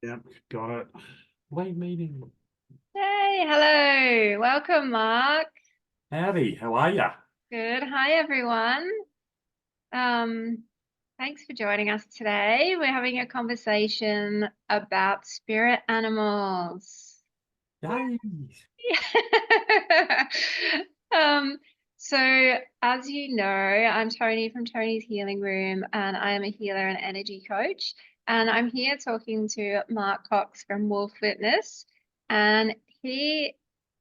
Yep, got it. Late meeting. Hey, hello. Welcome, Mark. Howdy, how are ya? Good. Hi, everyone. Um, Thanks for joining us today. We're having a conversation about spirit animals. Yay. Um, so as you know, I'm Tony from Tony's Healing Room, and I am a healer and energy coach. And I'm here talking to Mark Cox from Wolf Fitness, and he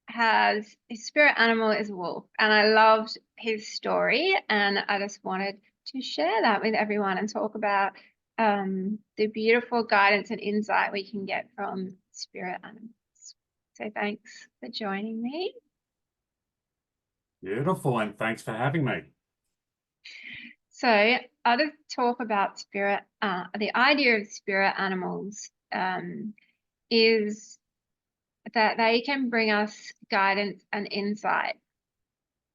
has his spirit animal is a wolf, and I loved his story, and I just wanted to share that with everyone and talk about the beautiful guidance and insight we can get from spirit animals. So thanks for joining me. Beautiful, and thanks for having me. So I'll just talk about the idea of spirit animals is that they can bring us guidance and insight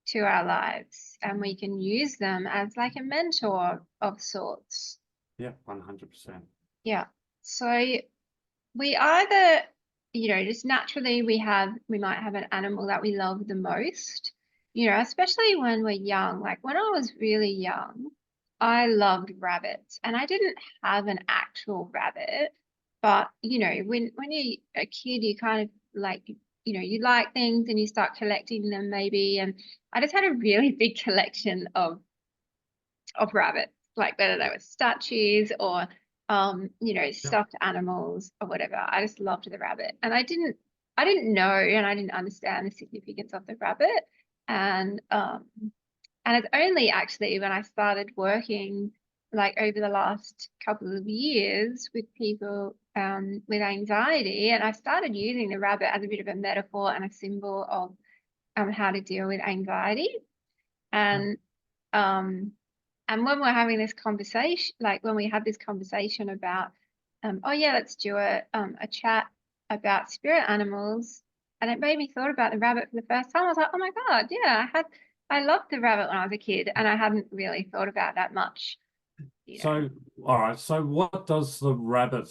to our lives, and we can use them as like a mentor of sorts. Yeah, 100%. Yeah. So we either, just naturally we might have an animal that we love the most, especially when we're young. Like when I was really young, I loved rabbits, and I didn't have an actual rabbit, but when you're a kid, you kind of like, you like things and you start collecting them maybe. And I just had a really big collection of rabbits, like whether they were statues or Yeah. stuffed animals or whatever. I just loved the rabbit. And I didn't know and I didn't understand the significance of the rabbit. And it's only actually when I started working like over the last couple of years with people with anxiety, and I started using the rabbit as a bit of a metaphor and a symbol of how to deal with anxiety. Yeah. And um, and when we're having this conversation, like when we had this conversation about, oh yeah, let's do a chat about spirit animals, and it made me thought about the rabbit for the first time. I was like, oh my God, yeah, I loved the rabbit when I was a kid, and I hadn't really thought about that much, you know. So, all right, so what does the rabbit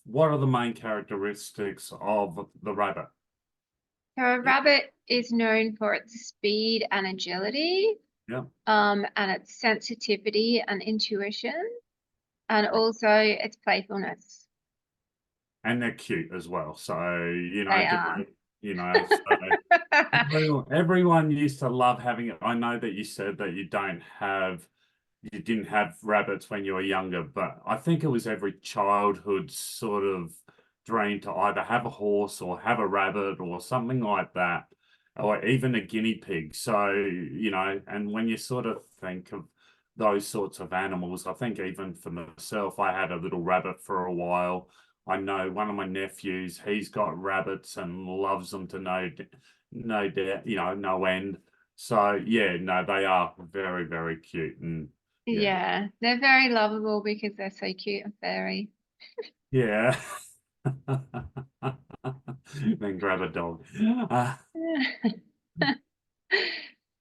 what are the main characteristics of the rabbit? So a Yeah. rabbit is known for its speed and agility, Yeah. and its sensitivity and intuition, and Right. also its playfulness. And they're cute as well. So, They are. so everyone used to love having it. I know that you said that you didn't have rabbits when you were younger, but I think it was every childhood sort of dream to either have a horse or have a rabbit or something like that, or even a guinea pig. So, and when you sort of think of those sorts of animals, I think even for myself, I had a little rabbit for a while. I know one of my nephews, he's got rabbits and loves them to no doubt, no end. So yeah, no, they are very, very cute and yeah. Yeah, they're very lovable because they're so cute and furry. Yeah. Then grab a dog.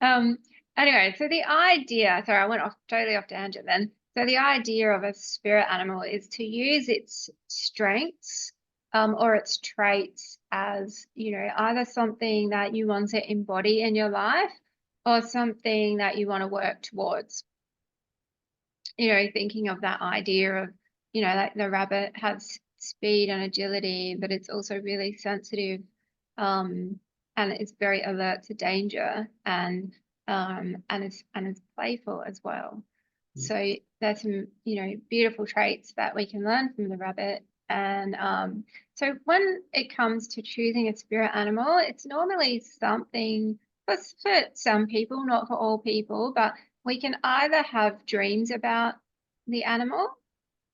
Um, anyway, so the idea, sorry, I went off totally off tangent then. So the idea of a spirit animal is to use its strengths, or its traits as, either something that you want to embody in your life or something that you want to work towards. Thinking of that idea of, like the rabbit has speed and agility, but it's also really sensitive, um, and it's very alert to danger, and it's playful as well. So there's some, beautiful traits that we can learn from the rabbit. And so when it comes to choosing a spirit animal, it's normally something for some people, not for all people, but we can either have dreams about the animal,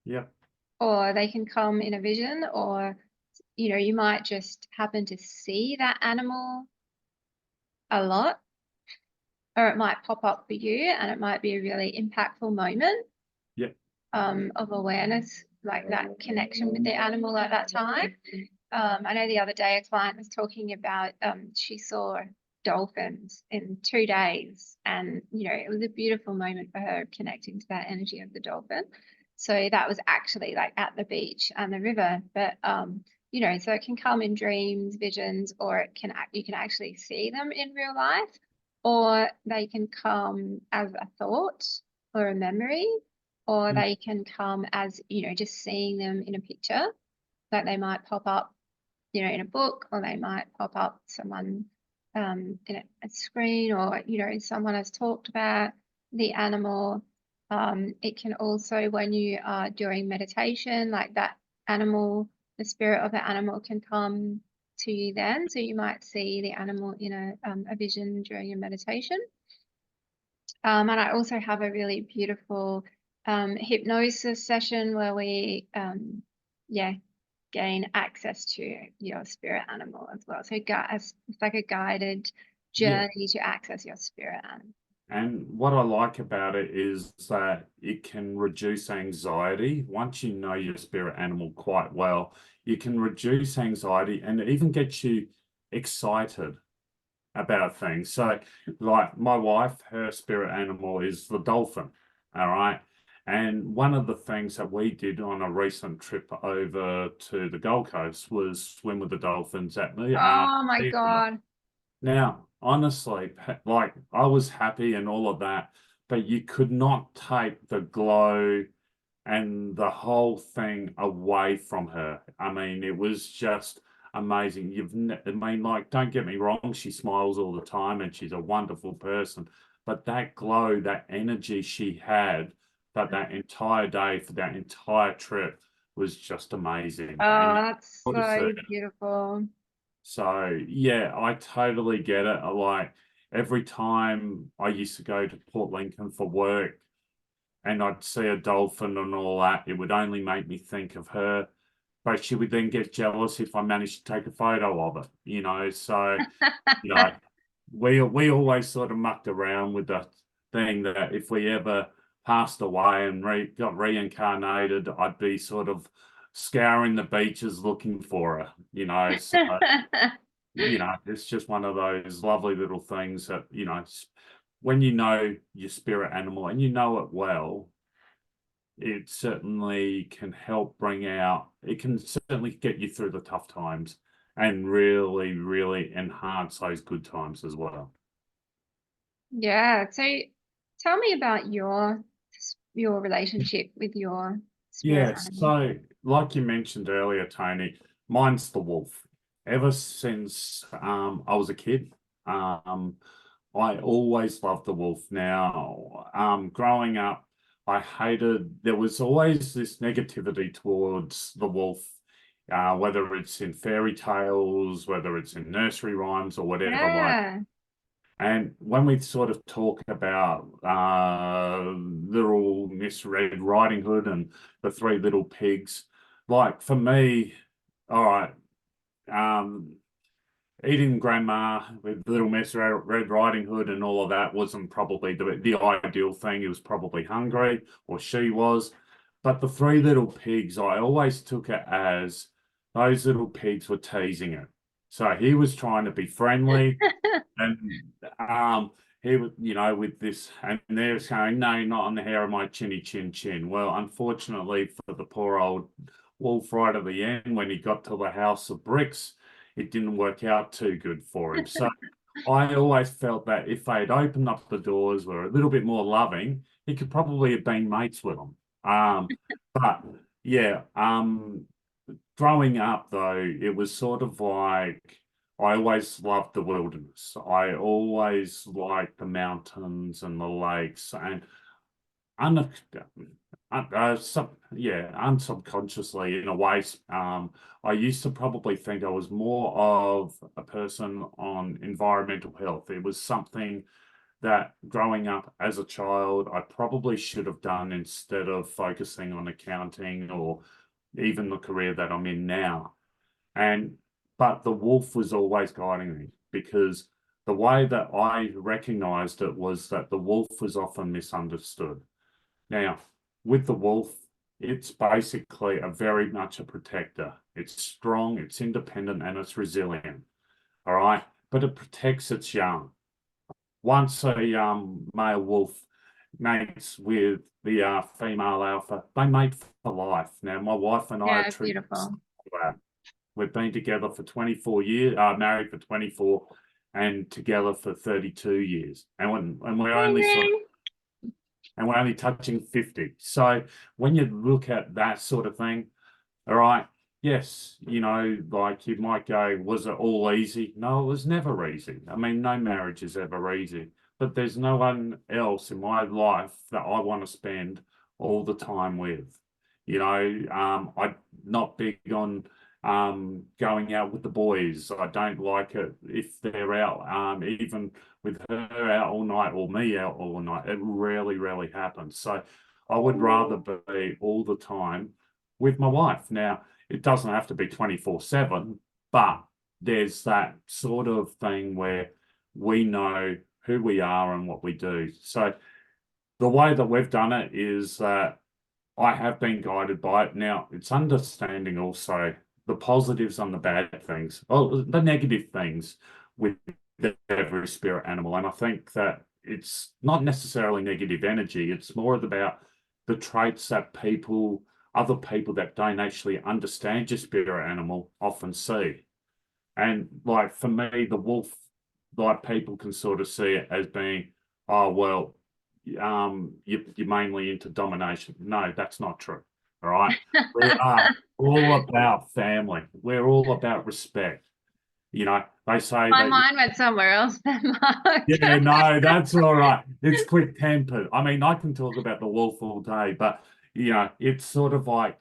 Yep. or they can come in a vision, or, you might just happen to see that animal a lot, or it might pop up for you and it might be a really impactful moment Yep. of awareness, like that connection with the animal at that time. I know the other day a client was talking about she saw dolphins in 2 days, and it was a beautiful moment for her connecting to that energy of the dolphin. So that was actually like at the beach and the river. But you know, so it can come in dreams, visions, or you can actually see them in real life, or they can come as a thought or a memory, or Mm. they can come as, you know, just seeing them in a picture. Like they might pop up, you know, in a book, or they might pop up someone in a screen, or, you know, someone has talked about the animal. It can also, when you are doing meditation, like that animal, the spirit of the animal can come to you then. So you might see the animal in a vision during your meditation. And I also have a really beautiful hypnosis session where we, yeah, gain access to your spirit animal as well. So it's like a guided Yeah. journey to access your spirit animal. And what I like about it is that it can reduce anxiety. Once you know your spirit animal quite well, you can reduce anxiety and even get you excited about things. So, like my wife, her spirit animal is the dolphin. All right. And one of the things that we did on a recent trip over to the Gold Coast was swim with the dolphins at the Oh my theme park. God. Now, honestly, like I was happy and all of that, but you could not take the glow and the whole thing away from her. I mean, it was just amazing. I mean, like, don't get me wrong, she smiles all the time and she's a wonderful person, but that glow, that energy she had, that entire day for that entire trip was just amazing. And Oh, you that's could have so seen. beautiful. So yeah, I totally get it. Like every time I used to go to Port Lincoln for work and I'd see a dolphin and all that, it would only make me think of her. But she would then get jealous if I managed to take a photo of it, you know. So, you know, we always sort of mucked around with the thing that if we ever passed away and got reincarnated, I'd be sort of scouring the beaches looking for her, you know. So you know, it's just one of those lovely little things that, you know, when you know your spirit animal and you know it well, it certainly can help bring out, it can certainly get you through the tough times and really, really enhance those good times as well. Yeah. So tell me about your relationship with your spirit Yeah, animal. so like you mentioned earlier, Tony, mine's the wolf. Ever since I was a kid, I always loved the wolf. Now, growing up, there was always this negativity towards the wolf, whether it's in fairy tales, whether it's in nursery rhymes or whatever like. Yeah. And when we sort of talk about little Miss Red Riding Hood and the three little pigs, like for me, all right, um, eating grandma with little Miss Red Riding Hood and all of that wasn't probably the ideal thing. He was probably hungry, or she was. But the three little pigs, I always took it as those little pigs were teasing it. So he was trying to be friendly and he was, you know, with this, and they're saying, no, not on the hair of my chinny chin chin. Well, unfortunately for the poor old wolf right at the end, when he got to the house of bricks, it didn't work out too good for him. So I always felt that if they'd opened up the doors, were a little bit more loving, he could probably have been mates with them. But yeah, growing up though, it was sort of like I always loved the wilderness. I always liked the mountains and the lakes and un unsubconsciously in a way, I used to probably think I was more of a person on environmental health. It was something that growing up as a child, I probably should have done instead of focusing on accounting or even the career that I'm in now. And but the wolf was always guiding me because the way that I recognized it was that the wolf was often misunderstood. Now, with the wolf, it's basically a very much a protector. It's strong, it's independent, and it's resilient. All right, but it protects its young. Once a male wolf mates with the female alpha. They mate for life. Now, my wife and I are Yeah, true to beautiful. that. We've been together for 24 years, married for 24, and together for 32 years. And we're only and we're only touching 50. So when you look at that sort of thing, all right, yes, like you might go, was it all easy? No, it was never easy. I mean, no marriage is ever easy, but there's no one else in my life that I want to spend all the time with. I'm not big on going out with the boys. I don't like it if they're out. Even with her out all night or me out all night, it rarely, rarely happens. So I would rather be all the time with my wife. Now, it doesn't have to be 24/7, but there's that sort of thing where we know who we are and what we do. So the way that we've done it is that I have been guided by it. Now, it's understanding also the positives and the bad things, or the negative things with every spirit animal. And I think that it's not necessarily negative energy. It's more about the traits that other people that don't actually understand your spirit animal often see. And like for me, the wolf, like people can sort of see it as being, oh, well, you're mainly into domination. No, that's not true. All right. We are all about family. We're all about respect. They say My that, mind went somewhere else then, Mark. yeah, no, that's all right. It's quick tempered. I mean, I can talk about the wolf all day, but it's sort of like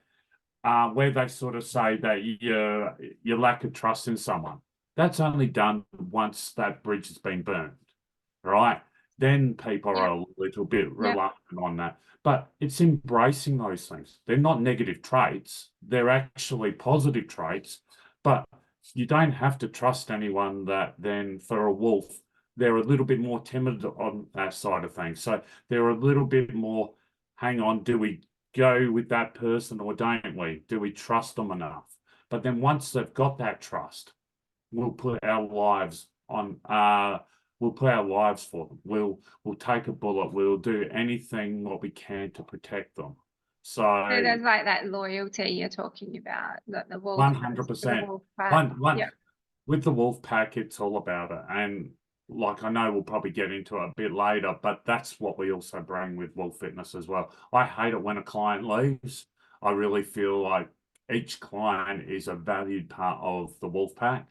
where they sort of say that you lack of trust in someone. That's only done once that bridge has been burned, right? Then people are Yep. a little bit Yep. reluctant on that. But it's embracing those things. They're not negative traits. They're actually positive traits. But you don't have to trust anyone that then for a wolf, they're a little bit more timid on that side of things. So they're a little bit more, hang on, do we go with that person or don't we? Do we trust them enough? But then once they've got that trust, we'll put our lives for them. We'll take a bullet. We'll do anything what we can to protect them. So So there's like that loyalty you're talking about, that the wolf has for the 100%. wolf pack. Yeah. With the wolf pack, it's all about it. And like I know we'll probably get into it a bit later, but that's what we also bring with Wolf Fitness as well. I hate it when a client leaves. I really feel like each client is a valued part of the wolf pack.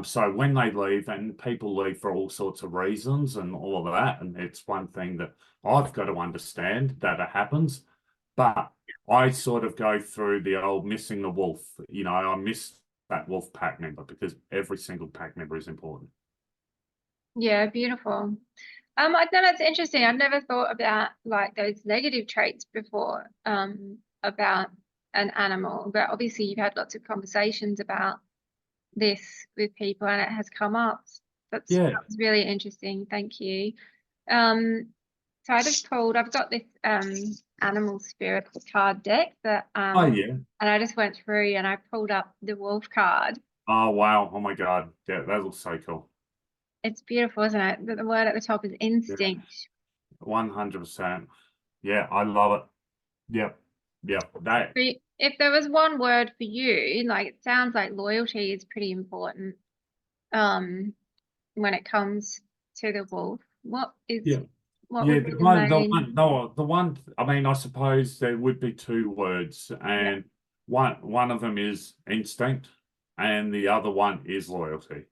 So when they leave, and people leave for all sorts of reasons and all of that, and it's one thing that I've got to understand that it happens. But I sort of go through the old missing the wolf. I miss that wolf pack member because every single pack member is important. Yeah, beautiful. I know that's interesting. I've never thought about like those negative traits before, about an animal, but obviously you've had lots of conversations about this with people and it has come up. That's really interesting. Thank you. So I've got this animal spirit card deck that Oh yeah. and I just went through and I pulled up the wolf card. Oh wow. Oh my God. Yeah, that looks so cool. It's beautiful, isn't it? The word at the top is instinct. 100%. Yeah, I love it. Yep. That. If there was one word for you, like it sounds like loyalty is pretty important when it comes to the wolf. What Yeah. would be the main? The one. I mean, I suppose there would be two words, and one of them is instinct, and the other one is loyalty.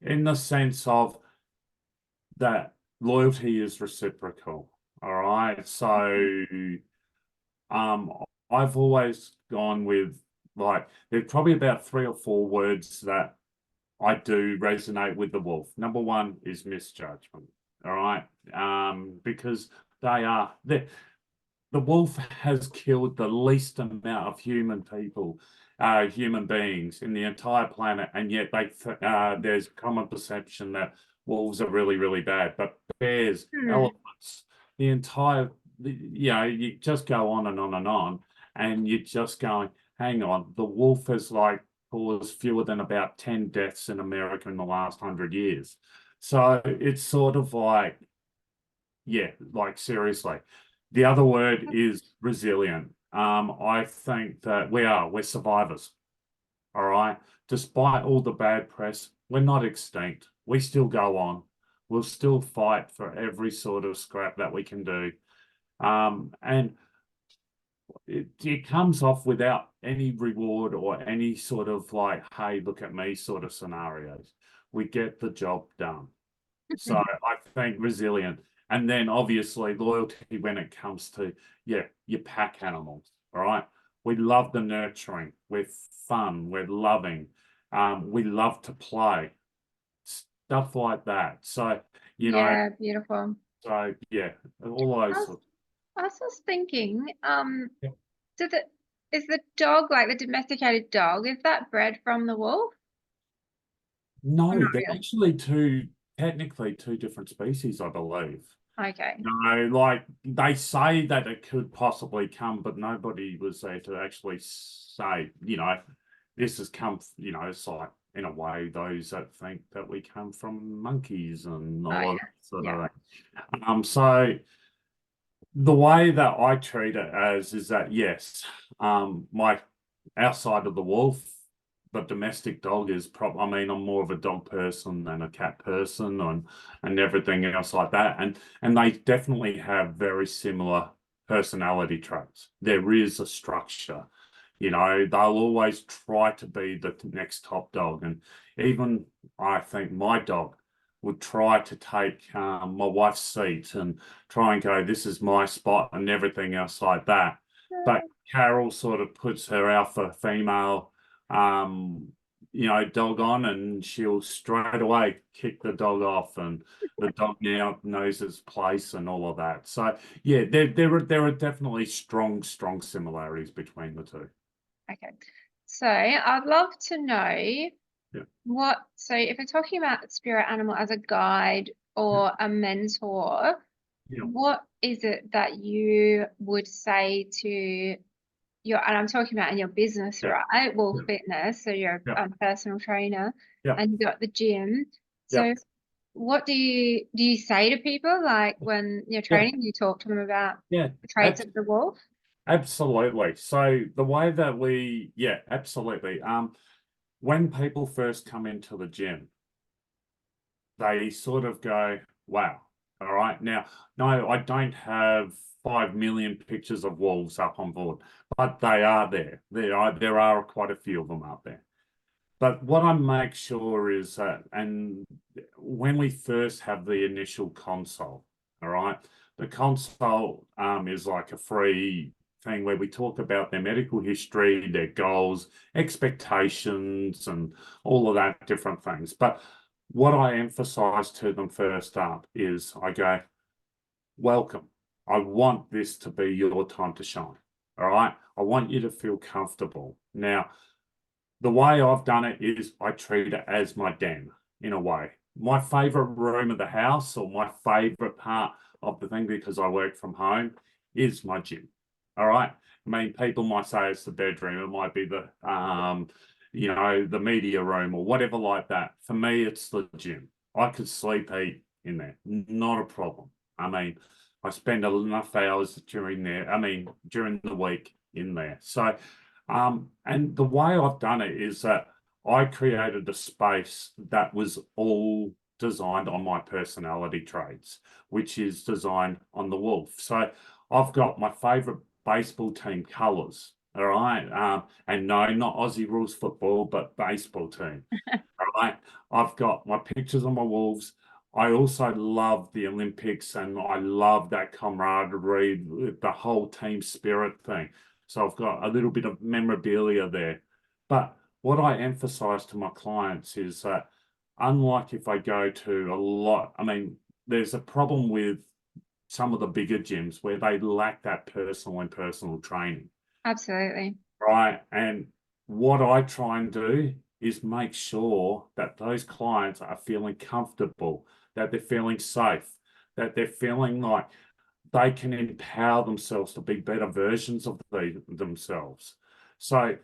In the sense of that loyalty is reciprocal. All right. So, I've always gone with like there's probably about 3 or 4 words that I do resonate with the wolf. Number one is misjudgment. All right. Because the wolf has killed the least amount of human beings in the entire planet, and yet there's common perception that wolves are really, really bad. But bears, elephants, you just go on and on and on, and you're just going, hang on, the wolf has like caused fewer than about 10 deaths in America in the last 100 years. So it's sort of like, yeah, like seriously. The other word is resilient. I think that we're survivors. All right. Despite all the bad press, we're not extinct. We still go on. We'll still fight for every sort of scrap that we can do. And it comes off without any reward or any sort of like, hey, look at me sort of scenarios. We get the job done. So I think resilient. And then obviously loyalty when it comes to, yeah, your pack animals. All right. We love the nurturing. We're fun. We're loving. We love to play. Stuff like that. So, you know, Yeah, beautiful. so yeah, all those I was, sorts. I was just thinking, Yeah. did the is the dog like the domesticated dog? Is that bred from the wolf? Or No, not they're really? actually technically two different species, I believe. Okay. No, like they say that it could possibly come, but nobody was there to actually say, this has come, it's like in a way those that think that we come from monkeys and Oh all yeah. of that sort Yeah. of thing. So the way that I treat it as is that yes, my outside of the wolf, the domestic dog is I mean, I'm more of a dog person than a cat person and everything else like that. And they definitely have very similar personality traits. There is a structure. They'll always try to be the next top dog. And even I think my dog would try to take my wife's seat and try and go, this is my spot and everything else like that. But Carol sort of puts her alpha female, dog on, and she'll straight away kick the dog off, and the dog now knows its place and all of that. So yeah, there are definitely strong similarities between the two. Okay. So I'd love to know Yeah, so if we're talking about spirit animal as a guide yeah, or a mentor, yeah, what is it that you would say to and I'm talking about in your business, yeah, right? Wolf yeah, Fitness, so you're yeah, a personal trainer yeah, and you got the gym. yeah, So what do you say to people like when you're yeah, training, you talk to them about yeah. the traits of the wolf? Absolutely. So the way that yeah, absolutely. When people first come into the gym, they sort of go, wow. All right. Now, no, I don't have 5 million pictures of wolves up on board, but they are there. There are quite a few of them out there. But what I make sure is that, and when we first have the initial consult, all right, the consult is like a free thing where we talk about their medical history, their goals, expectations, and all of that different things. But what I emphasize to them first up is I go, welcome. I want this to be your time to shine. All right. I want you to feel comfortable. Now, the way I've done it is I treat it as my den in a way. My favorite room of the house or my favorite part of the thing because I work from home is my gym. All right. I mean, people might say it's the bedroom, it might be the media room or whatever like that. For me, it's the gym. I could sleep, eat in there, not a problem. I mean, I spend enough hours during the week in there. So and the way I've done it is that I created a space that was all designed on my personality traits, which is designed on the wolf. So I've got my favorite baseball team colors. All right. And no, not Aussie rules football, but baseball team. All right. I've got my pictures on my wolves. I also love the Olympics and I love that camaraderie, the whole team spirit thing. So I've got a little bit of memorabilia there. But what I emphasize to my clients is that unlike if I go to a lot, I mean, there's a problem with some of the bigger gyms where they lack that personal training, Absolutely. right? And what I try and do is make sure that those clients are feeling comfortable, that they're feeling safe, that they're feeling like they can empower themselves to be better versions of themselves. So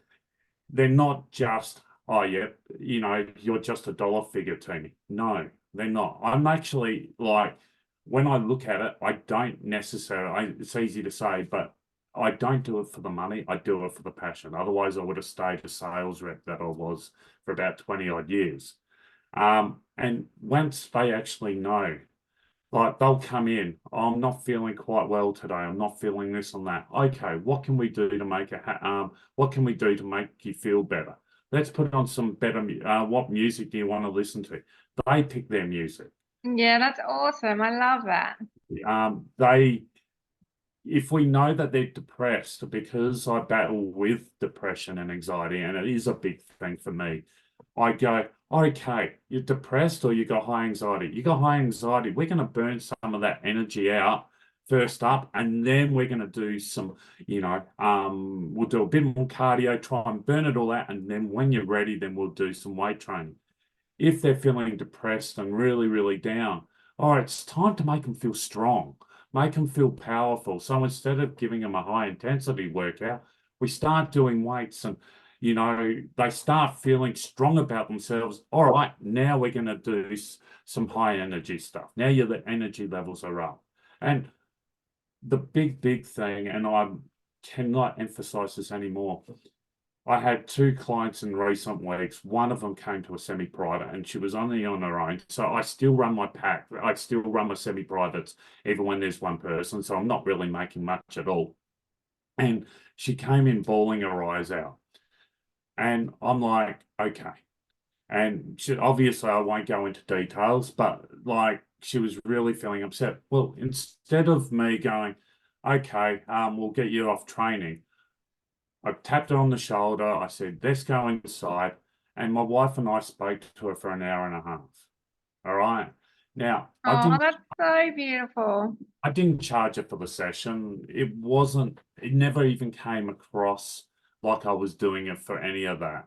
they're not just, oh, yeah, you're just a dollar figure to me. No, they're not. I'm actually like, when I look at it, I don't necessarily, it's easy to say, but I don't do it for the money. I do it for the passion. Otherwise, I would have stayed a sales rep that I was for about 20 odd years. And once they actually know, like they'll come in, "Oh, I'm not feeling quite well today. I'm not feeling this and that." Okay, what can we do to make it, what can we do to make you feel better? Let's put on some better, what music do you want to listen to? They pick their music. Yeah, that's awesome. I love that. They, if we know that they're depressed, because I battle with depression and anxiety, and it is a big thing for me, I go, okay, you're depressed or you got high anxiety. You got high anxiety. We're going to burn some of that energy out first up, and then we're going to do some, we'll do a bit more cardio, try and burn it all out, and then when you're ready, then we'll do some weight training. If they're feeling depressed and really, really down, all right, it's time to make them feel strong, make them feel powerful. So instead of giving them a high intensity workout, we start doing weights and, they start feeling strong about themselves. All right, now we're going to do some high energy stuff. Now the energy levels are up. And the big thing, and I cannot emphasize this anymore, I had 2 clients in recent weeks. One of them came to a semi-private and she was only on her own. So I still run my pack. I still run my semi-privates even when there's one person. So I'm not really making much at all. And she came in bawling her eyes out. And I'm like, okay. And obviously I won't go into details, but like she was really feeling upset. Well, instead of me going, okay, we'll get you off training, I tapped her on the shoulder. I said, let's go inside. And my wife and I spoke to her for an hour and a half. All right. Now, Oh, that's so beautiful. I didn't charge her for the session. It never even came across like I was doing it for any of that.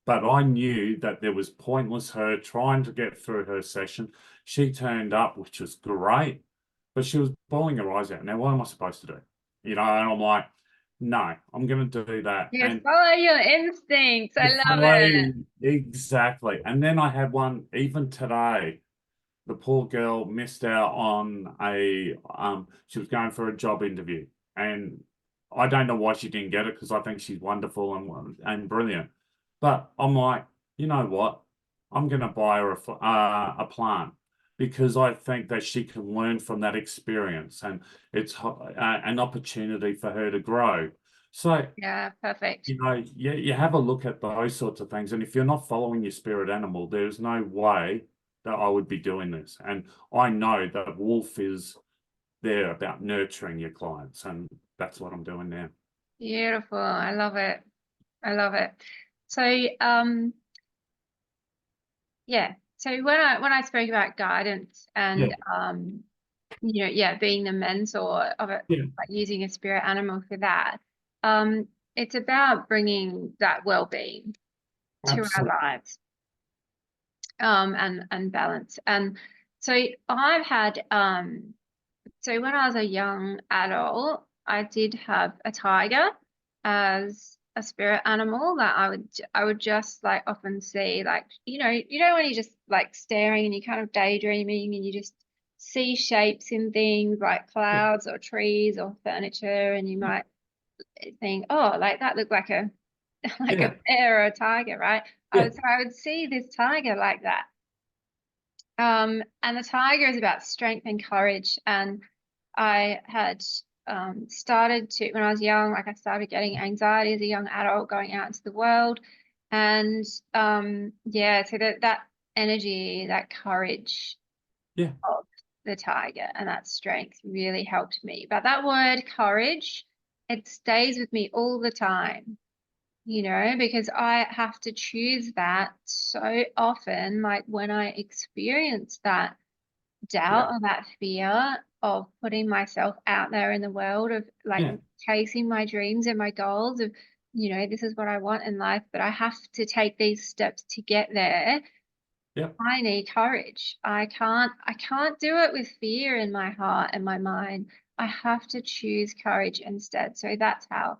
But I knew that there was pointless her trying to get through her session. She turned up, which was great, but she was bawling her eyes out. Now, what am I supposed to do? And I'm like, no, I'm going to do that. You And follow your instincts. I love it. exactly. And then I had one even today. The poor girl missed out on she was going for a job interview. And I don't know why she didn't get it because I think she's wonderful and brilliant. But I'm like, you know what? I'm going to buy her a plant because I think that she can learn from that experience and it's an opportunity for her to grow. So, Yeah, perfect. you have a look at those sorts of things. And if you're not following your spirit animal, there's no way that I would be doing this. And I know that Wolf is there about nurturing your clients. And that's what I'm doing now. Beautiful. I love it. I love it. So, yeah. So when I spoke about guidance Yeah. and being the mentor of it, Yeah. like using a spirit animal for that, it's about bringing that well-being to our Absolutely. lives, and balance. And so I've had so when I was a young adult, I did have a tiger as a spirit animal that I would just like often see, like, when you're just like staring and you're kind of daydreaming and you just see shapes in things like Yeah. clouds or trees or furniture, and you might think, oh, like that looked like a like Yeah. a bear or a tiger, right? Yeah. So I would see this tiger like that. And the tiger is about strength and courage. And I had started to, when I was young, like I started getting anxiety as a young adult going out into the world. And so that energy, that courage Yeah. of the tiger and that strength really helped me. But that word courage, it stays with me all the time, because I have to choose that so often, like when I experience that Yeah. doubt or that fear of putting myself out there in the world, of like Yeah. chasing my dreams and my goals of, this is what I want in life, but I have to take these steps to get there. Yeah. I need courage. I can't do it with fear in my heart and my mind. I have to choose courage instead. So that's how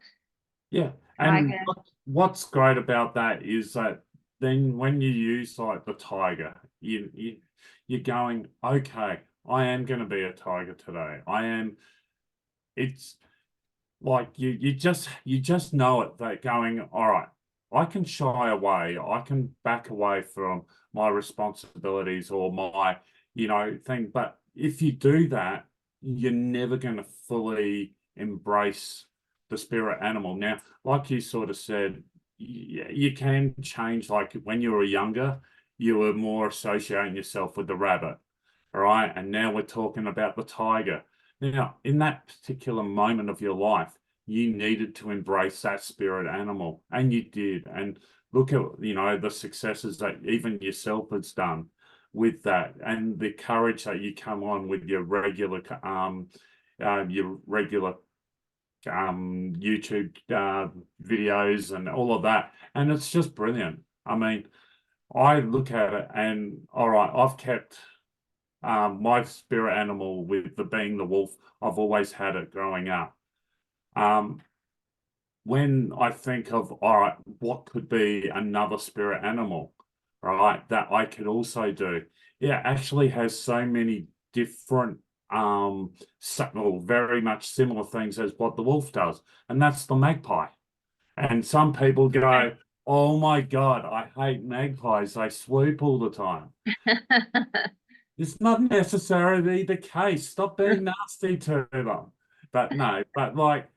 Yeah. I And can. what's great about that is that then when you use like the tiger, you're going, okay, I am going to be a tiger today. I am. It's like you just know it, that going, all right, I can shy away, I can back away from my responsibilities or my, thing. But if you do that, you're never going to fully embrace the spirit animal. Now, like you sort of said, you can change. Like when you were younger, you were more associating yourself with the rabbit, all right? And now we're talking about the tiger. Now, in that particular moment of your life, you needed to embrace that spirit animal, and you did. And look at, the successes that even yourself has done with that, and the courage that you come on with your regular YouTube videos and all of that. And it's just brilliant. I mean, I look at it and all right, I've kept my spirit animal with being the wolf. I've always had it growing up. Um, when I think of, all right, what could be another spirit animal, right, that I could also do? Yeah, actually has so many different, well, very much similar things as what the wolf does, and that's the magpie. And some people go, oh my God, I hate magpies. They swoop all the time. It's not necessarily the case. Stop being nasty to them. But no, but like,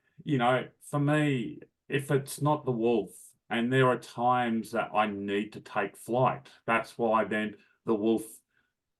for me, if it's not the wolf, and there are times that I need to take flight, that's why then the wolf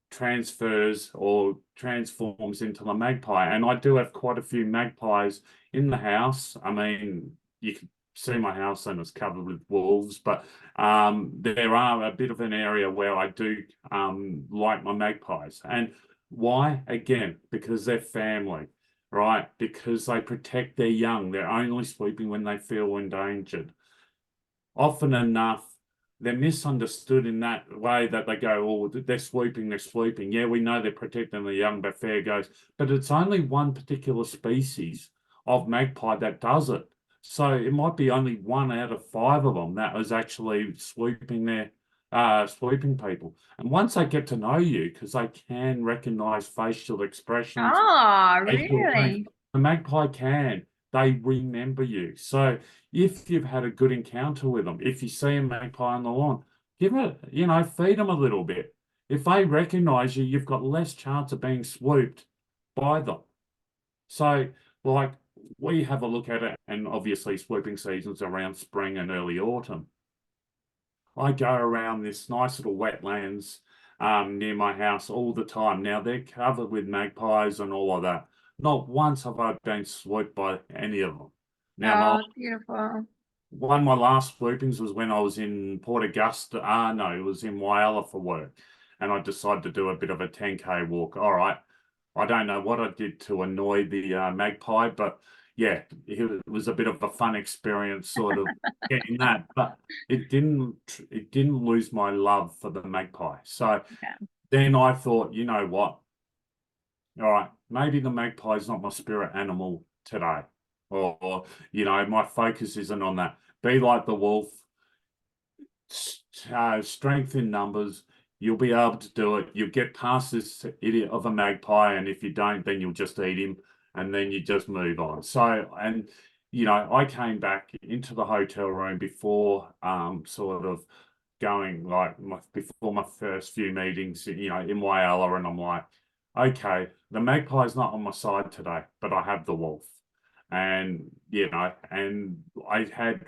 transfers or transforms into the magpie. And I do have quite a few magpies in the house. I mean, you can see my house and it's covered with wolves, but there are a bit of an area where I do like my magpies. And why? Again, because they're family, right? Because they protect their young. They're only sleeping when they feel endangered. Often enough, they're misunderstood in that way that they go, oh, they're swooping, they're swooping. Yeah, we know they're protecting the young, but fair goes. But it's only one particular species of magpie that does it. So it might be only 1 out of 5 of them that was actually swooping people. And once they get to know you, because they can recognize facial expressions, Oh, facial things, really? the magpie can. They remember you. So if you've had a good encounter with them, if you see a magpie on the lawn, give it, feed them a little bit. If they recognize you, you've got less chance of being swooped by them. So, like, we have a look at it, and obviously swooping seasons around spring and early autumn. I go around this nice little wetlands near my house all the time. Now, they're covered with magpies and all of that. Not once have I been swooped by any of them. Now, Oh, beautiful. one of my last swoopings was when I was in Port Augusta. No, it was in Whyalla for work. And I decided to do a bit of a 10K walk. All right. I don't know what I did to annoy the magpie, but yeah, it was a bit of a fun experience, sort of getting that. But it didn't lose my love for the magpie. So Yeah. then I thought, you know what? All right, maybe the magpie is not my spirit animal today, or my focus isn't on that. Be like the wolf, strength in numbers. You'll be able to do it. You'll get past this idiot of a magpie, and if you don't, then you'll just eat him, and then you just move on. So, and I came back into the hotel room before, sort of going like before my first few meetings, in Whyalla, and I'm like, okay, the magpie's not on my side today, but I have the wolf, and and I had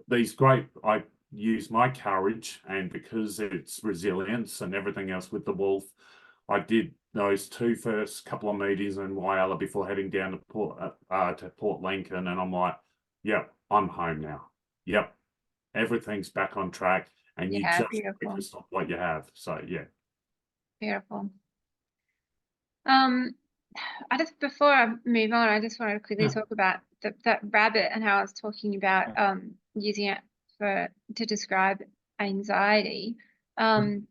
these great. I use my courage, and because it's resilience and everything else with the wolf, I did those first couple of meetings in Whyalla before heading down to Port Lincoln, and I'm like, yep, I'm home now. Yep, everything's back on track, and you Yeah, just beautiful. focus on what you have. So yeah. Beautiful. Um, before I move on, I just wanted to quickly Yeah. talk about that rabbit and how I was talking about using it to describe anxiety. Um,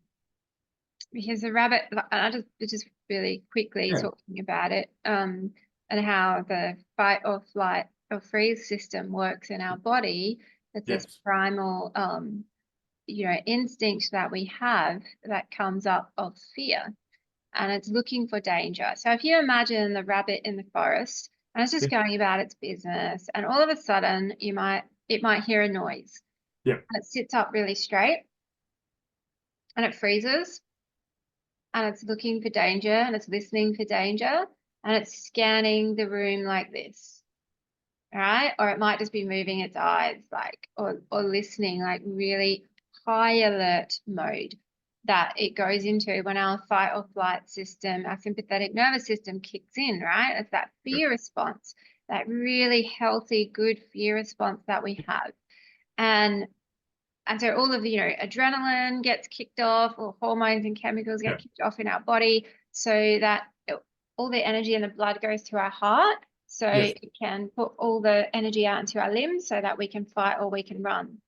because the rabbit, and just really quickly Yeah. talking about it, and how the fight or flight or freeze system works in our body. It's this Yes. primal, instinct that we have that comes up of fear. and it's looking for danger. So if you imagine the rabbit in the forest and it's just Yeah. going about its business, and all of a sudden it might hear a noise. Yeah. And it sits up really straight and it freezes and it's looking for danger and it's listening for danger and it's scanning the room like this. All right. Or it might just be moving its eyes, like, or listening, like really high alert mode that it goes into when our fight or flight system, our sympathetic nervous system kicks in, right? It's that fear response, that really healthy, good fear response that we have. And so all of the, adrenaline gets kicked off, or hormones and chemicals get kicked off in our body, so that all the energy in the blood goes to our heart, so it can put all the energy out into our limbs so that we can fight or we can run.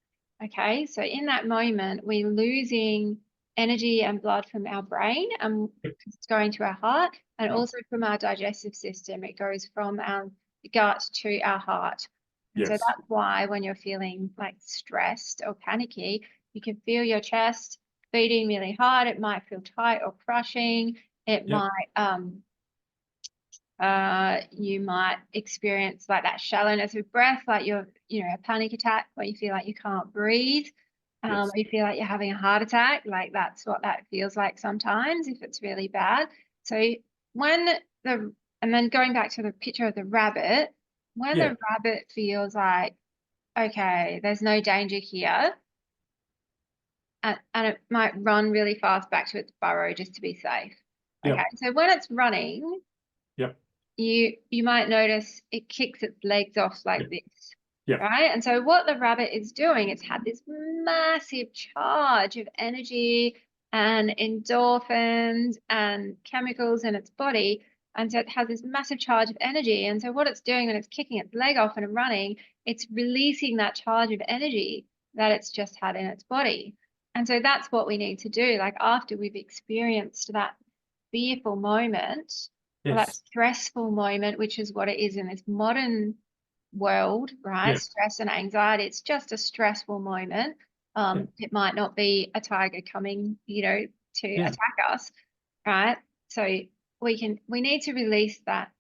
Okay, so in that moment, we're losing energy and blood from our brain, and it's going to our heart, and also from our digestive system. It goes from our gut to our heart. And so that's why when you're feeling like stressed or panicky, you can feel your chest beating really hard. It might feel tight or crushing. It might, you might experience like that shallowness of breath, like you're, a panic attack where you feel like you can't breathe. Or you feel like you're having a heart attack. Like that's what that feels like sometimes if it's really bad. So and then going back to the picture of the rabbit, when the rabbit feels like, okay, there's no danger here, and it might run really fast back to its burrow just to be safe. Okay, so when it's running, you might notice it kicks its legs off like this, right? And so what the rabbit is doing, it's had this massive charge of energy and endorphins and chemicals in its body. And so it has this massive charge of energy. And so what it's doing when it's kicking its leg off and running, it's releasing that charge of energy that it's just had in its body. And so that's what we need to do. Like after we've experienced that fearful moment, or that stressful moment, which is what it is in this modern world, right? Stress and anxiety, it's just a stressful moment. It might not be a tiger coming, to attack us, right? So we need to release that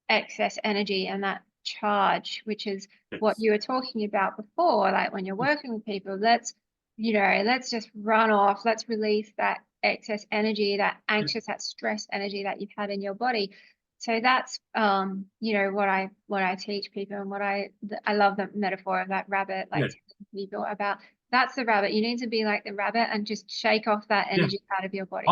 excess energy and that charge, which is what you were talking about before. Like when you're working with people, let's just run off, let's release that excess energy, that anxious, that stress energy that you've had in your body. So that's what I teach people, and what I love the metaphor of that rabbit, like telling people about, that's the rabbit. You need to be like the rabbit and just shake off that energy out of your body.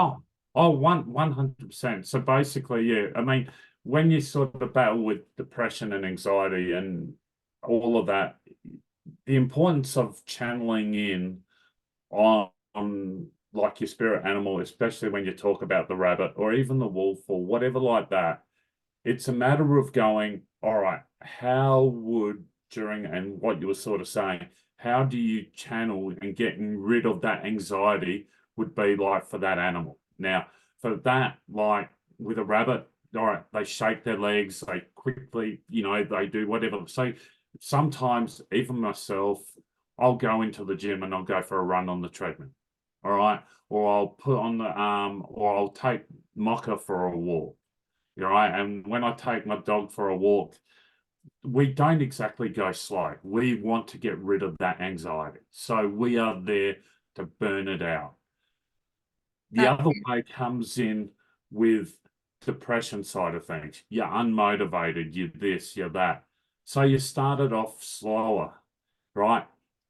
100%. So basically, I mean, when you sort of battle with depression and anxiety and all of that, the importance of channeling in on like your spirit animal, especially when you talk about the rabbit or even the wolf or whatever like that, it's a matter of going, all right, how would, during, and what you were sort of saying, how do you channel and getting rid of that anxiety would be like for that animal. Now, for that, like with a rabbit, all right, they shake their legs, they quickly, they do whatever. So sometimes, even myself, I'll go into the gym and I'll go for a run on the treadmill, all right? Or I'll put on the or I'll take Mocha for a walk, all right? And when I take my dog for a walk, we don't exactly go slow. We want to get rid of that anxiety. So we are there to burn it out. The other way comes in with depression side of things. You're unmotivated, you're this, you're that. So you started off slower, right?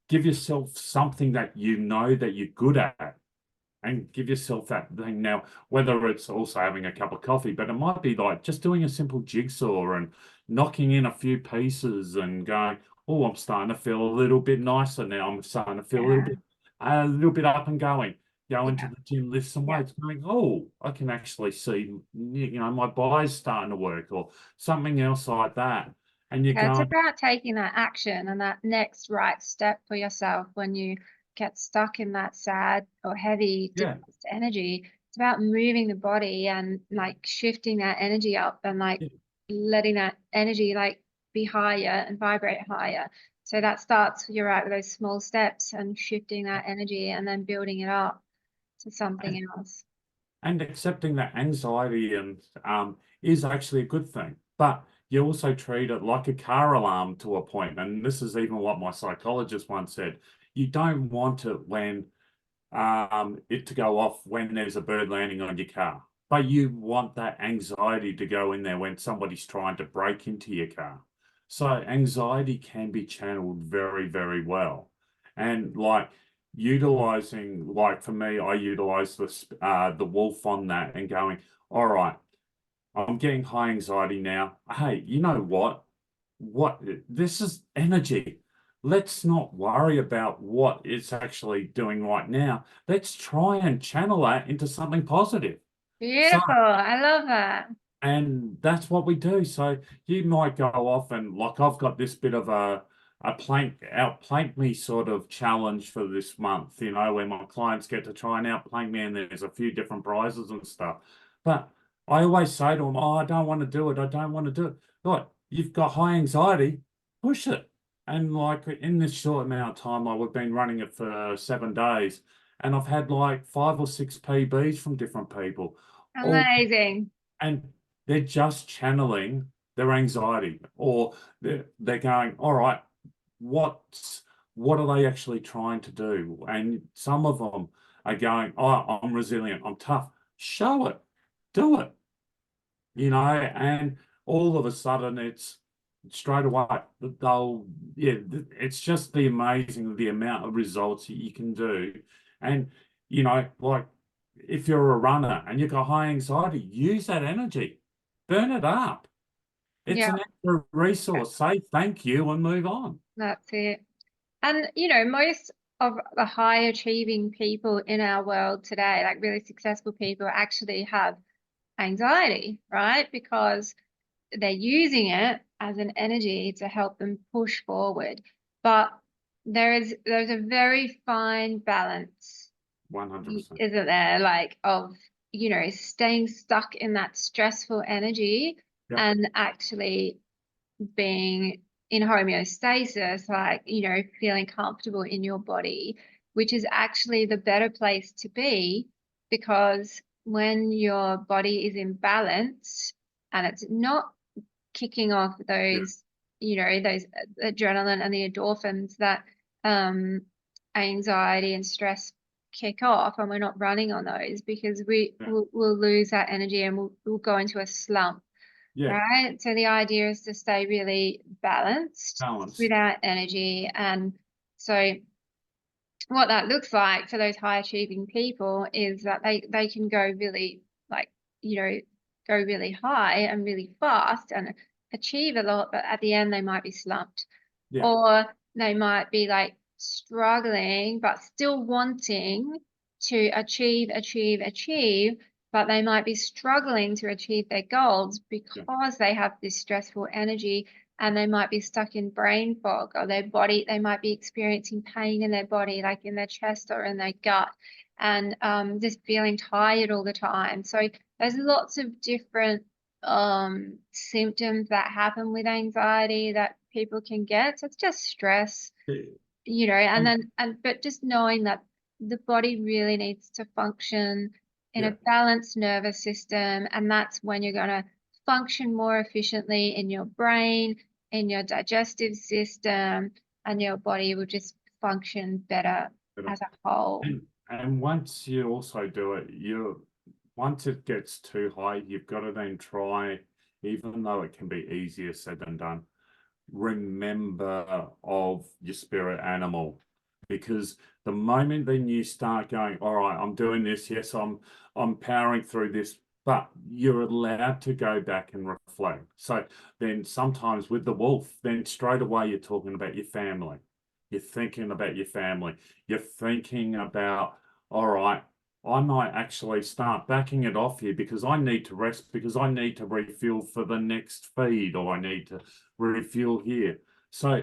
Give yourself something that you know that you're good at, and give yourself that thing. Now, whether it's also having a cup of coffee, but it might be like just doing a simple jigsaw and knocking in a few pieces and going, oh, I'm starting to feel a little bit nicer now. I'm starting to feel a little bit up and going. Go into the gym, lift some weights, going, oh, I can actually see, my body's starting to work, or something else like that. And you're It's going, about taking that action and that next right step for yourself when you get stuck in that sad or heavy depressed energy. It's about moving the body and like shifting that energy up and like letting that energy like be higher and vibrate higher. So that starts, you're right, with those small steps and shifting that energy and then building it up to something else. and accepting that anxiety and is actually a good thing. But you also treat it like a car alarm to a point. And this is even what my psychologist once said. You don't want it when it to go off when there's a bird landing on your car. But you want that anxiety to go in there when somebody's trying to break into your car. So anxiety can be channeled very, very well. And like utilizing, like for me, I utilize the wolf on that and going, all right, I'm getting high anxiety now. Hey, you know what? This is energy. Let's not worry about what it's actually doing right now. Let's try and channel that into something positive. So, Beautiful. I love that. and that's what we do. So you might go off and like I've got this bit of a outplank me sort of challenge for this month, you know, where my clients get to try and outplank me and there's a few different prizes and stuff. But I always say to them, oh, I don't want to do it. I don't want to do it. Look, you've got high anxiety, push it. And like in this short amount of time, like we've been running it for 7 days and I've had like 5 or 6 PBs from different people. All Amazing. and they're just channeling their anxiety or they're going, all right, what are they actually trying to do? And some of them are going, oh, I'm resilient, I'm tough. Show it, do it, you know, and all of a sudden it's straight away they'll yeah, it's just the amazing the amount of results that you can do. And you know, like if you're a runner and you've got high anxiety, use that energy, burn it up. It's Yeah, an extra resource. Say thank you and move on. that's it. And, most of the high achieving people in our world today, like really successful people, actually have anxiety, right? Because they're using it as an energy to help them push forward. But there's a very fine balance, 100%. isn't there? Like of, staying stuck in that stressful energy Yep. and actually being in homeostasis, like, feeling comfortable in your body, which is actually the better place to be because when your body is in balance and it's not kicking off Yeah. those adrenaline and the endorphins that um, anxiety and stress kick off, and we're not running on those because Yeah. we'll lose that energy and we'll go into a slump. Yeah. Right. So the idea is to stay really balanced with Balanced. our energy. And so what that looks like for those high achieving people is that they can go really like, go really high and really fast and achieve a lot, but at the end they might be slumped. Yeah. Or they might be like struggling, but still wanting to achieve, but they might be struggling to achieve their goals Yeah. because they have this stressful energy and they might be stuck in brain fog or their body, they might be experiencing pain in their body, like in their chest or in their gut, and just feeling tired all the time. So there's lots of different symptoms that happen with anxiety that people can get. So it's just stress, and And then but just knowing that the body really needs to function in yeah. a balanced nervous system, and that's when you're going to function more efficiently in your brain, in your digestive system, and your body will just function better as a whole. And once you also do it, once it gets too high, you've got to then try, even though it can be easier said than done, remember of your spirit animal. Because the moment then you start going, all right, I'm doing this, yes, I'm powering through this, but you're allowed to go back and reflect. So then sometimes with the wolf, then straight away you're talking about your family. You're thinking about your family. You're thinking about, all right, I might actually start backing it off here because I need to rest, because I need to refuel for the next feed, or I need to refuel here. So,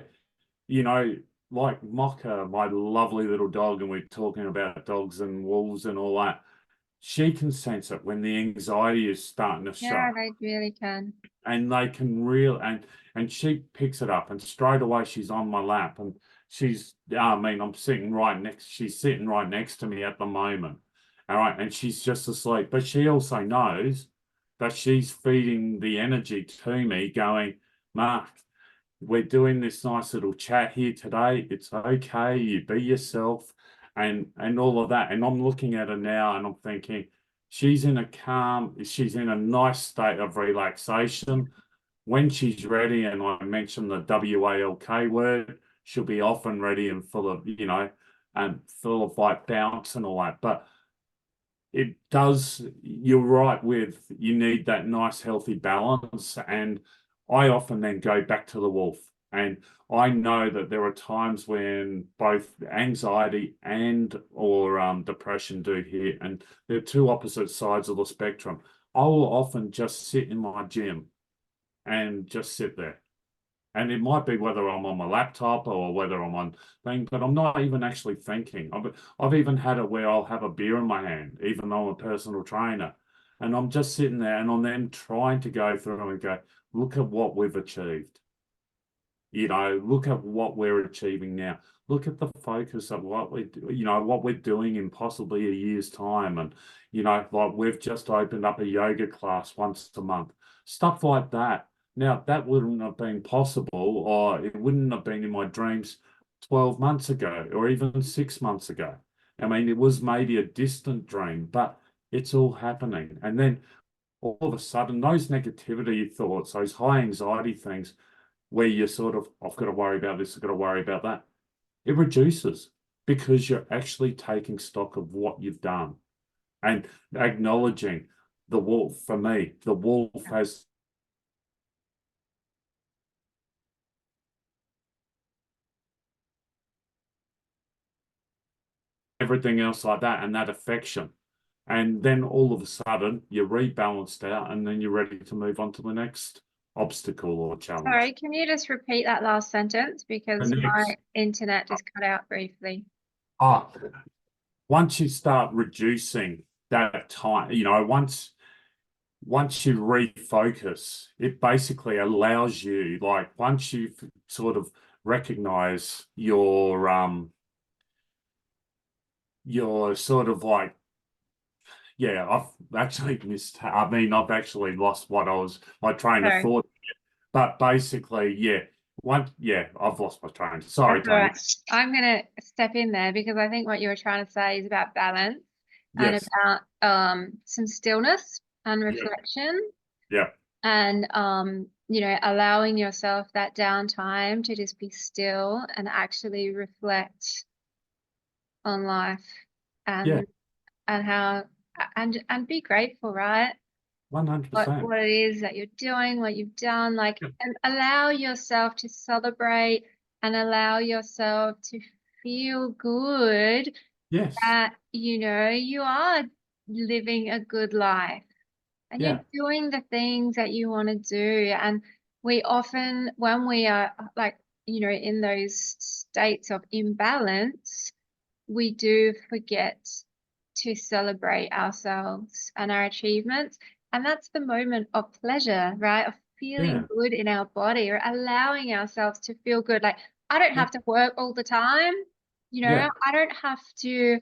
you know, like Mocha, my lovely little dog, and we're talking about dogs and wolves and all that, she can sense it when the anxiety is starting to show. Yeah, they really can. And they can real and she picks it up and straight away she's on my lap and she's I mean she's sitting right next to me at the moment. All right, and she's just asleep. But she also knows that she's feeding the energy to me, going, Mark, we're doing this nice little chat here today. It's okay, you be yourself, and all of that. And I'm looking at her now and I'm thinking, she's in a calm, she's in a nice state of relaxation. When she's ready, and I mentioned the WALK word, she'll be off and ready and full of, and full of like bounce and all that. But it does, you're right with, you need that nice healthy balance. And I often then go back to the wolf. And I know that there are times when both anxiety and or depression do hit, and they're two opposite sides of the spectrum. I will often just sit in my gym and just sit there. And it might be whether I'm on my laptop or whether I'm on thing, but I'm not even actually thinking. I've even had it where I'll have a beer in my hand, even though I'm a personal trainer. And I'm just sitting there and I'm then trying to go through and go, look at what we've achieved. Look at what we're achieving now. Look at the focus of what what we're doing in possibly a year's time. And, like we've just opened up a yoga class once a month, stuff like that. Now, that wouldn't have been possible, or it wouldn't have been in my dreams 12 months ago, or even 6 months ago. I mean, it was maybe a distant dream, but it's all happening. And then all of a sudden, those negativity thoughts, those high anxiety things, where you're sort of, I've got to worry about this, I've got to worry about that, it reduces because you're actually taking stock of what you've done and acknowledging the wolf. For me, the wolf has everything else like that, and that affection. And then all of a sudden you're rebalanced out, and then you're ready to move on to the next obstacle or challenge. Sorry, can you just repeat that last sentence The because my next, internet just cut out briefly. ah, once you start reducing that time, once you refocus, it basically allows you, like once you sort of recognize your sort of like, yeah, I've actually missed, I mean, I've actually lost what my train of So thought. But basically, yeah, I've lost my train. Sorry, that's all Tony. right. I'm gonna step in there because I think what you were trying to say is about balance and Yes. about some stillness and Yeah. reflection Yeah. and allowing yourself that downtime to just be still and actually reflect on life Yeah. and how and be grateful, right? what 100%. what it is that you're doing, what you've done, like, Yeah. and allow yourself to celebrate and allow yourself to feel good Yes. that, you are living a good life and you're Yeah. doing the things that you want to do. And we often, when we are like, in those states of imbalance, we do forget to celebrate ourselves and our achievements. And that's the moment of pleasure, right? Of feeling Yeah. good in our body or allowing ourselves to feel good. Like, I don't Yeah. have to work all the time, Yeah. I don't have to,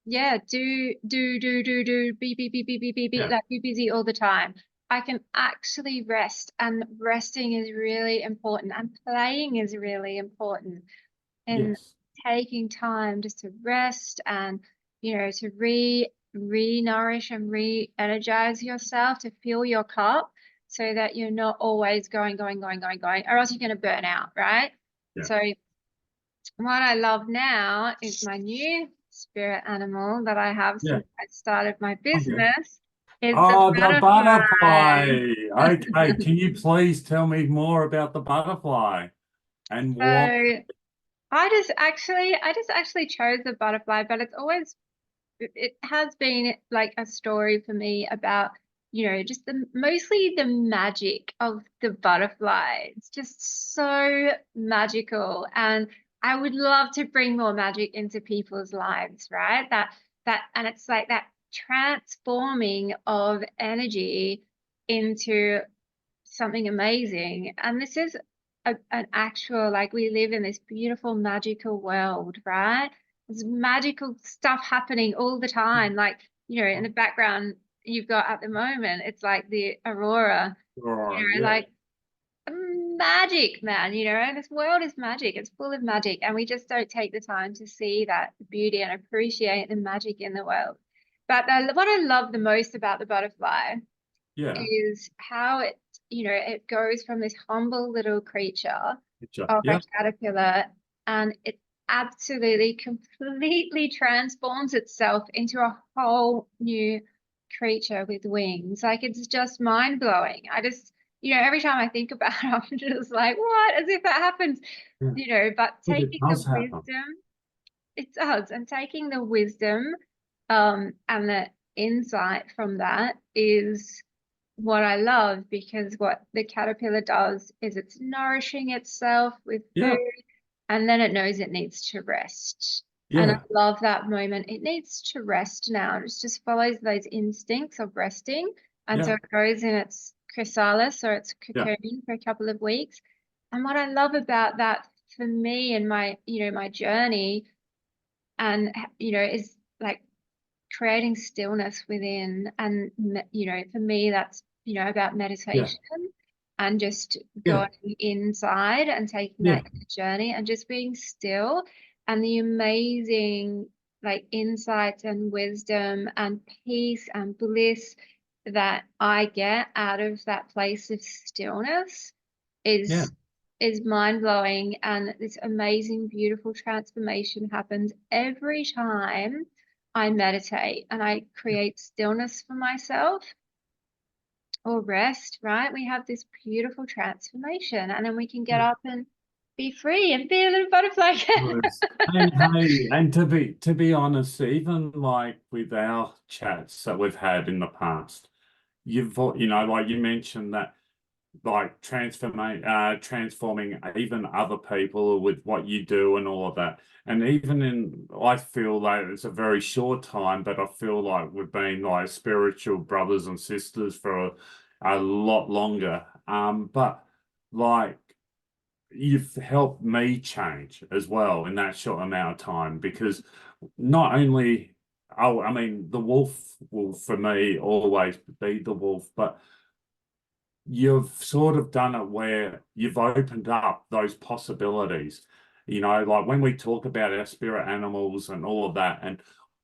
yeah, Yeah. like be busy all the time. I can actually rest, and resting is really important, and playing is really important in Yes. taking time just to rest and to re-nourish and re-energize yourself to fill your cup so that you're not always going, or else you're going to burn out, right? Yeah. So what I love now is my new spirit animal that I have Yeah. since I started my Okay. business is the Oh, the butterfly. butterfly. Okay. Can you please tell me more about the butterfly and what? So I just actually chose the butterfly, but it has been like a story for me about, just mostly the magic of the butterfly. It's just so magical. And I would love to bring more magic into people's lives, right? And it's like that transforming of energy into something amazing. And this is an actual, like, we live in this beautiful, magical world, right? there's magical stuff happening all the time. Like, you know, in the background you've got at the moment, it's like the aurora, you Right, know, yeah, like magic, man, you know, and this world is magic. It's full of magic. And we just don't take the time to see that beauty and appreciate the magic in the world. But what I love the most about the butterfly yeah, is how it, you know, it goes from this humble little creature picture, of a yeah, caterpillar and it absolutely completely transforms itself into a whole new creature with wings. Like it's just mind blowing. I just, you know, every time I think about it, I'm just like, what? As if that happens, yeah. you know, but But it taking the does happen. wisdom, it does, and taking the wisdom and the insight from that is what I love because what the caterpillar does is it's nourishing itself with food Yeah, and then it knows it needs to rest. And I yeah, love that moment. It needs to rest now. It just follows those instincts of resting. And so yeah, it goes in its chrysalis or its yeah, cocoon for a couple of weeks. And what I love about that for me and my, you know, my journey and, you know, is like creating stillness within. And, you know, for me, that's, you know, about yeah, meditation and just yeah, going inside and taking yeah, that journey and just being still and the amazing like insights and wisdom and peace and bliss that I get out of that place of stillness yeah, is mind blowing and this amazing beautiful transformation happens every time I meditate and I create stillness for myself or rest, right? We have this beautiful transformation and then we can get yeah. up and be free and be a little butterfly again. Was. And hey, and to be honest, even like with our chats that we've had in the past, like you mentioned that like transforming even other people with what you do and all of that. And even I feel like it's a very short time, but I feel like we've been like spiritual brothers and sisters for a lot longer. But like you've helped me change as well in that short amount of time because not only, oh, I mean, the wolf will for me always be the wolf, but you've sort of done it where you've opened up those possibilities. You know, like when we talk about our spirit animals and all of that, and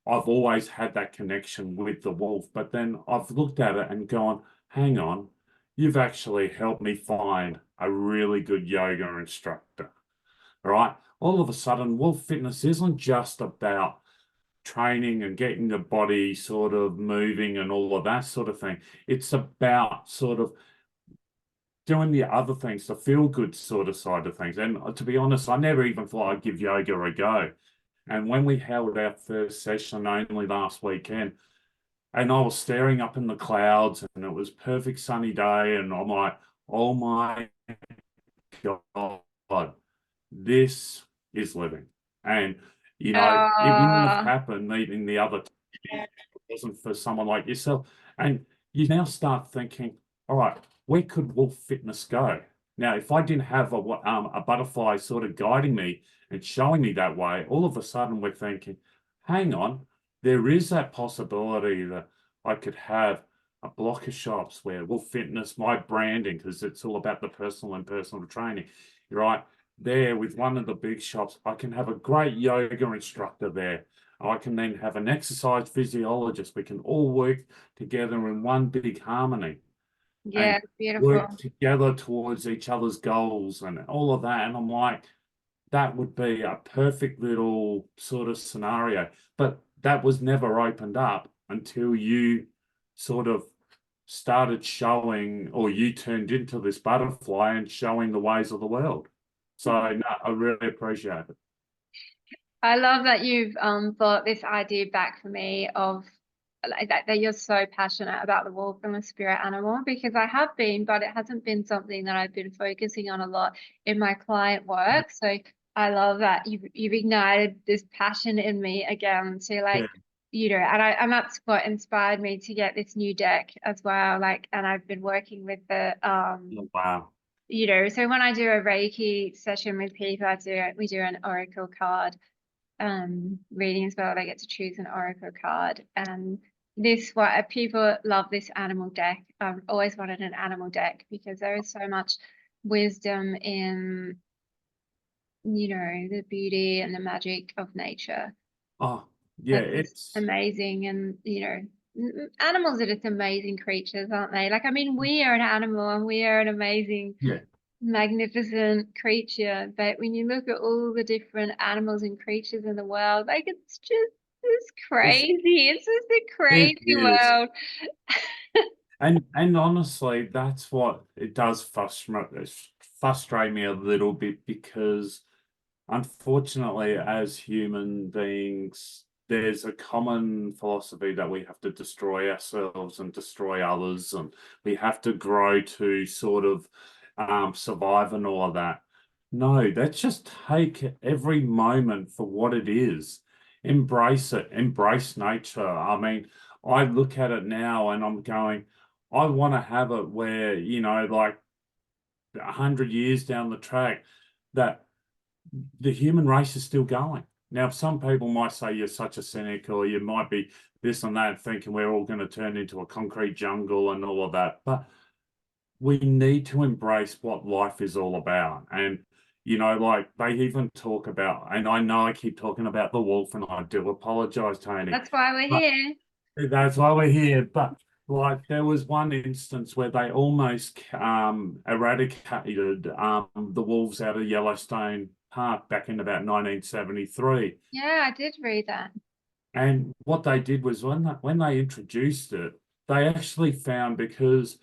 I've always had that connection with the wolf, but then I've looked at it and gone, hang on, you've actually helped me find a really good yoga instructor. All right. All of a sudden, wolf fitness isn't just about training and getting the body sort of moving and all of that sort of thing. It's about sort of doing the other things, the feel good sort of side of things. And to be honest, I never even thought I'd give yoga a go. And when we held our first session only last weekend, and I was staring up in the clouds and it was perfect sunny day, and I'm like, oh my God, this is living. And, it wouldn't have Uh, happened meeting the other if it wasn't for someone like yourself. And you now start thinking, all right, where could Wolf Fitness go? Now, if I didn't have a butterfly sort of guiding me and showing me that way, all of a sudden we're thinking, hang on, there is that possibility that I could have a block of shops where Wolf Fitness, my branding, because it's all about the personal and personal training, right? There with one of the big shops, I can have a great yoga instructor there. I can then have an exercise physiologist. We can all work together in one big harmony yeah, and beautiful. work together towards each other's goals and all of that. And I'm like, that would be a perfect little sort of scenario. But that was never opened up until you sort of started showing, or you turned into this butterfly and showing the ways of the world. So no, I really appreciate it. I love that you've brought this idea back for me of like that you're so passionate about the wolf and the spirit animal because I have been, but it hasn't been something that I've been focusing on a lot in my client work. So I love that you've ignited this passion in me again to Yeah. like, you know, and that's what inspired me to get this new deck as well. Like, and I've been working with the Oh, wow. you know, so when I do a Reiki session with people, we do an Oracle card readings where I get to choose an oracle card, and this what people love this animal deck. I've always wanted an animal deck because there is so much wisdom in, you know, the beauty and the magic of nature. Oh, yeah, It's it's amazing, and you know, animals are just amazing creatures, aren't they? Like, I mean, we are an animal and we are an amazing, yeah, magnificent creature, but when you look at all the different animals and creatures in the world, like it's it's crazy. It's just a it crazy is. world. And honestly, that's what it does frustrate me a little bit because unfortunately, as human beings, there's a common philosophy that we have to destroy ourselves and destroy others, and we have to grow to sort of survive and all of that. No, let's just take every moment for what it is. Embrace it, embrace nature. I mean, I look at it now and I'm going, I want to have it where, you know, like 100 years down the track, that the human race is still going. Now, some people might say you're such a cynic, or you might be this and that, thinking we're all going to turn into a concrete jungle and all of that. But we need to embrace what life is all about. And, you know, like they even talk about, and I know I keep talking about the wolf, and I do apologize, Tony, That's why we're but here. that's why we're here. But like there was one instance where they almost eradicated the wolves out of Yellowstone Park back in about 1973. Yeah, I did read that. And what they did was when they introduced it, they actually found, because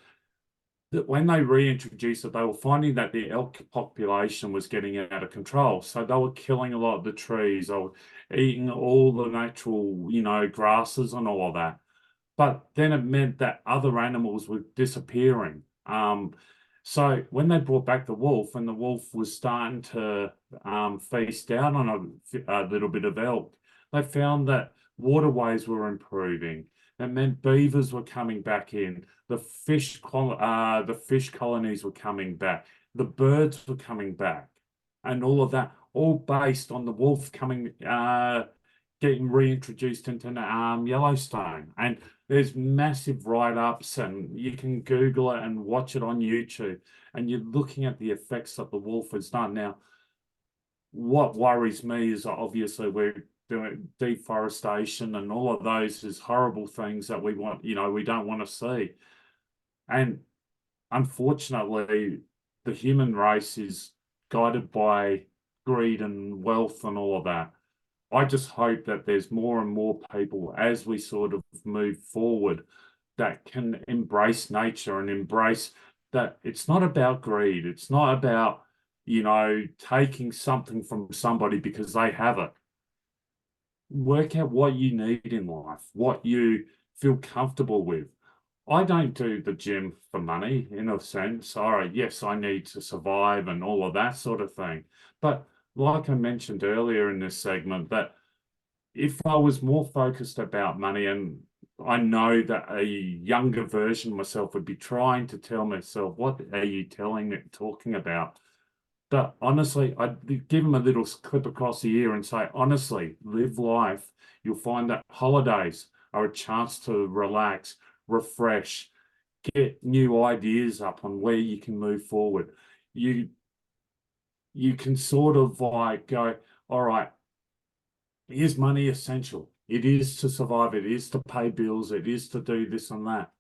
that when they reintroduced it, they were finding that the elk population was getting out of control. So they were killing a lot of the trees, they were eating all the natural, you know, grasses and all of that. But then it meant that other animals were disappearing. So when they brought back the wolf, and the wolf was starting to feast down on a little bit of elk, they found that waterways were improving. It meant beavers were coming back in. The fish colonies were coming back. The birds were coming back, and all of that, all based on the wolf getting reintroduced into Yellowstone. And there's massive write-ups, and you can Google it and watch it on YouTube, and you're looking at the effects that the wolf has done. Now, what worries me is obviously we're doing deforestation, and all of those is horrible things that we want, you know, we don't want to see. And unfortunately, the human race is guided by greed and wealth and all of that. I just hope that there's more and more people as we sort of move forward that can embrace nature and embrace that it's not about greed. It's not about, you know, taking something from somebody because they have it. Work out what you need in life, what you feel comfortable with. I don't do the gym for money, in a sense. All right, yes, I need to survive and all of that sort of thing. But like I mentioned earlier in this segment, that if I was more focused about money, and I know that a younger version of myself would be trying to tell myself, what are you talking about? But honestly, I'd give them a little clip across the ear and say, honestly, live life. You'll find that holidays are a chance to relax, refresh, get new ideas up on where you can move forward. You you can sort of like go, all right, is money essential? It is to survive, it is to pay bills, it is to do this and that.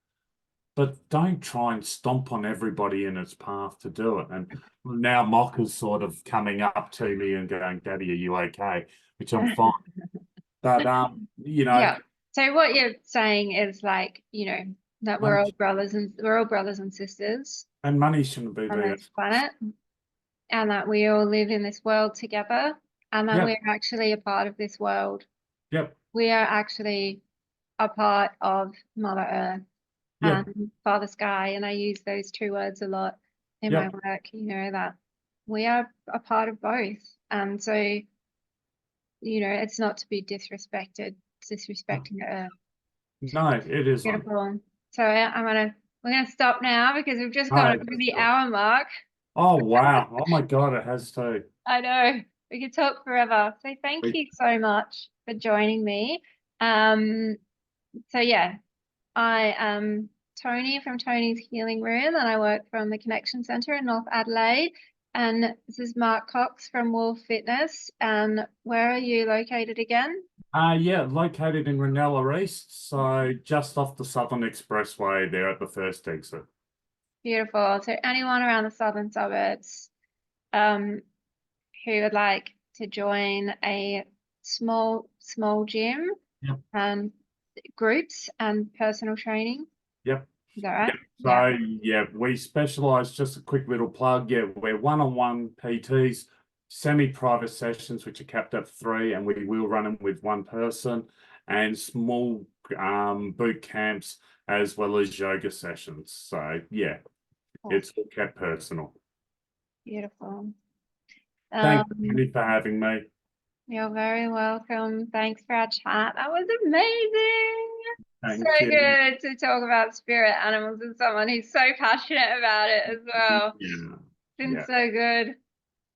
But don't try and stomp on everybody in its path to do it. And now Mock is sort of coming up to me and going, Daddy, are you okay? Which I'm fine. But you know, Yeah. So what you're saying is, like, you know, that money we're all brothers and sisters and money shouldn't be on the this planet, and that we all live in this world together, and that yep, we're actually a part of this world. yep, We are actually a part of Mother Earth yep, and Father Sky, and I use those two words a lot in my yep. work, you know, that we are a part of both. And so, you know, it's not to be disrespecting the earth. No, it isn't. Beautiful. So we're gonna stop now because we've just No, gone it over has the to. hour mark. Oh wow. Oh my God, it has to. I know. We could talk forever. So thank We- you so much for joining me. So yeah, I am Tony from Tony's Healing Room, and I work from the Connection Centre in North Adelaide. And this is Mark Cox from Wolf Fitness. And where are you located again? Yeah, located in Ranella East, so just off the Southern Expressway there at the first exit. Beautiful. So anyone around the southern suburbs, who would like to join a small gym, Yep. groups and personal training. Yep. Is that right? So yeah, we specialize, just a quick little plug. Yeah, we're one-on-one PTs, semi-private sessions, which are capped at 3, and we will run them with one person, and small boot camps as well as yoga sessions. So yeah, it's all kept personal. Beautiful. Thanks, Tony, for having me. You're very welcome. Thanks for our chat. That was amazing. Thank So you. good to talk about spirit animals with someone who's so passionate about it as well. Yeah. Been Yeah. so good.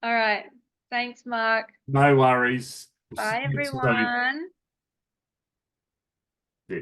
All right. Thanks, Mark. No worries. Bye, See you soon. everyone. Yeah.